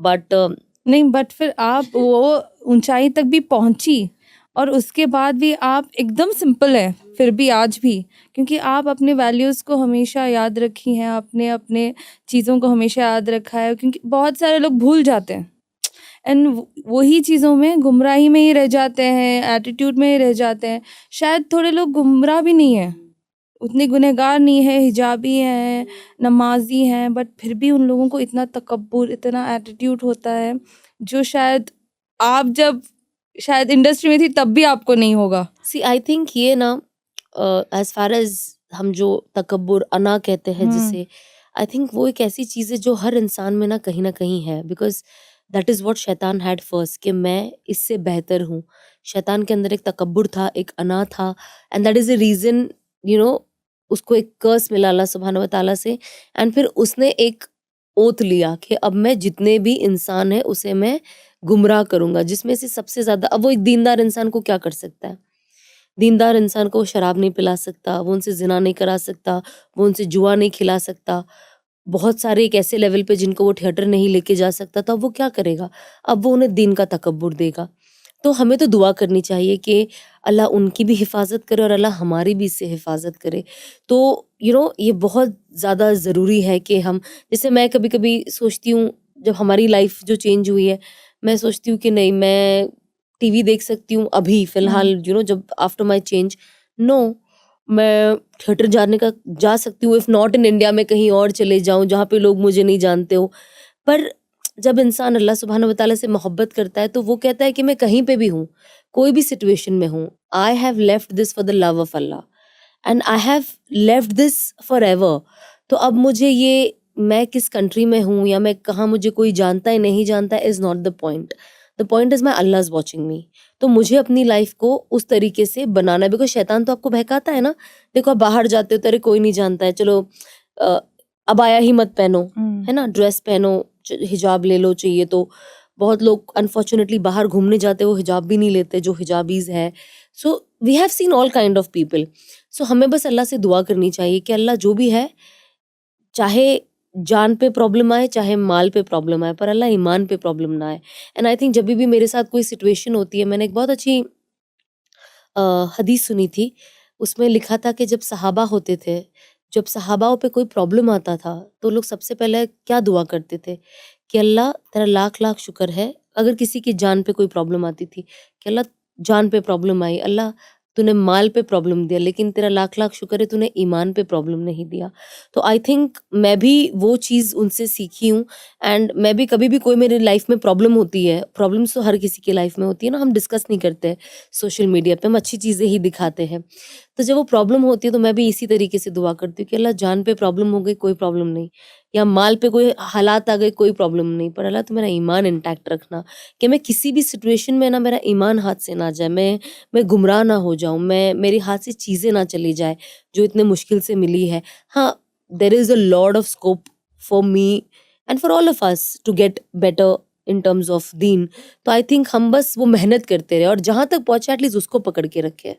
But नहीं, but फिर आप वो ऊंचाई तक भी पहुंची और उसके बाद भी आप एकदम सिंपल है फिर भी आज भी, क्योंकि आप अपने वैल्यूज़ को हमेशा याद रखी हैं, अपने अपने चीज़ों को हमेशा याद रखा है, क्योंकि बहुत सारे लोग भूल जाते हैं एंड वही चीज़ों में गुमराही में ही रह जाते हैं, एटीट्यूड में ही रह जाते हैं। शायद थोड़े लोग गुमराह भी नहीं है, उतने गुनहगार नहीं है, हिजाबी हैं, नमाजी हैं, बट फिर भी उन लोगों को इतना तकब्बुर, इतना एटीट्यूड होता है जो शायद आप जब शायद इंडस्ट्री में थी तब भी आपको नहीं होगा। सी आई थिंक ये ना एज फार एज हम जो तकब्बुर अना कहते हैं जिसे, आई थिंक वो एक ऐसी चीज़ है जो हर इंसान में ना कहीं है, बिकॉज दैट इज़ व्हाट शैतान हैड फर्स्ट, कि मैं इससे बेहतर हूँ। शैतान के अंदर एक तकब्बुर था, एक अना था, and that is a reason उसको एक कर्स मिला अल्लाह सुब्हानहू व तआला से। एंड फिर उसने एक ओथ लिया कि अब मैं जितने भी इंसान है उसे मैं गुमराह करूंगा, जिसमें से सबसे ज्यादा, अब वो एक दीनदार इंसान को क्या कर सकता है? दीनदार इंसान को वो शराब नहीं पिला सकता, वो उनसे जिना नहीं करा सकता, वो उनसे जुआ नहीं खिला सकता, बहुत सारे एक ऐसे लेवल पे जिनको वो थिएटर नहीं लेके जा सकता, तो अब वो क्या करेगा? अब वो उन्हें दीन का तकब्बुर देगा। तो हमें तो दुआ करनी चाहिए कि अल्लाह उनकी भी हिफाजत करे और अल्लाह हमारी भी इससे हिफाजत करे। तो ये बहुत ज़्यादा ज़रूरी है कि हम, जैसे मैं कभी कभी सोचती हूँ, जब हमारी लाइफ जो चेंज हुई है, मैं सोचती हूँ कि नहीं, मैं टीवी देख सकती हूँ अभी फिलहाल, जब आफ्टर माई चेंज, नो, मैं थिएटर जा सकती हूँ, इफ नॉट इन इंडिया, में कहीं और चले जाऊँ जहाँ पे लोग मुझे नहीं जानते हो। पर जब इंसान अल्लाह सुब्हानहू व तआला से मोहब्बत करता है तो वो कहता है कि मैं कहीं पे भी हूँ, कोई भी सिचुएशन में हूँ, I have left this for the love of Allah and I have left this for ever. तो अब मुझे ये, मैं किस कंट्री में हूँ या मैं कहाँ, मुझे कोई जानता है नहीं जानता, is not the point. The point is my Allah is watching मी। तो मुझे अपनी लाइफ को उस तरीके से बनाना है, बिकॉज शैतान तो आपको बहकाता है ना। देखो, आप बाहर जाते हो, तेरे कोई नहीं जानता है, चलो अबाया ही मत पहनो, है ना, ड्रेस पहनो, हिजाब ले लो चाहिए तो। बहुत लोग अनफॉर्चुनेटली बाहर घूमने जाते वो हिजाब भी नहीं लेते, जो हिजाबीज है। So we have seen all kind of people. So हमें बस अल्लाह से दुआ करनी चाहिए कि अल्लाह जो भी है, चाहे जान पे प्रॉब्लम आए चाहे माल पे प्रॉब्लम आए, पर अल्लाह ईमान पे प्रॉब्लम ना आए। एंड आई थिंक जब भी मेरे साथ कोई सिचुएशन होती है, मैंने एक बहुत अच्छी हदीस सुनी थी, उसमें लिखा था कि जब सहाबा होते थे, जब सहाबाओं पे कोई प्रॉब्लम आता था तो लोग सबसे पहले क्या दुआ करते थे कि अल्लाह तेरा लाख लाख शुक्र है। अगर किसी की जान पे कोई प्रॉब्लम आती थी कि अल्लाह जान पे प्रॉब्लम आई, अल्लाह तूने माल पे प्रॉब्लम दिया, लेकिन तेरा लाख लाख शुक्र है तूने ईमान पे प्रॉब्लम नहीं दिया। तो आई थिंक मैं भी वो चीज़ उनसे सीखी हूँ। एंड मैं भी, कभी भी कोई मेरी लाइफ में प्रॉब्लम होती है, प्रॉब्लम्स तो हर किसी की लाइफ में होती है ना, हम डिस्कस नहीं करते सोशल मीडिया पे, हम अच्छी चीज़ें ही दिखाते हैं। तो जब वो प्रॉब्लम होती है तो मैं भी इसी तरीके से दुआ करती हूँ कि अल्लाह जान पे प्रॉब्लम हो गई कोई प्रॉब्लम नहीं, या माल पे कोई हालात आ गए कोई प्रॉब्लम नहीं, पर अल्लाह तो मेरा ईमान इंटैक्ट रखना, कि मैं किसी भी सिचुएशन में ना मेरा ईमान हाथ से ना जाए, मैं गुमराह ना हो जाऊँ, मैं, मेरे हाथ से चीज़ें ना चली जाए जो इतने मुश्किल से मिली है। हाँ, there is a lot of scope for me and for all of us to get better in terms of dean. तो आई थिंक हम बस वो मेहनत करते रहे और जहाँ तक पहुँचे एटलीस्ट उसको पकड़ के रखे।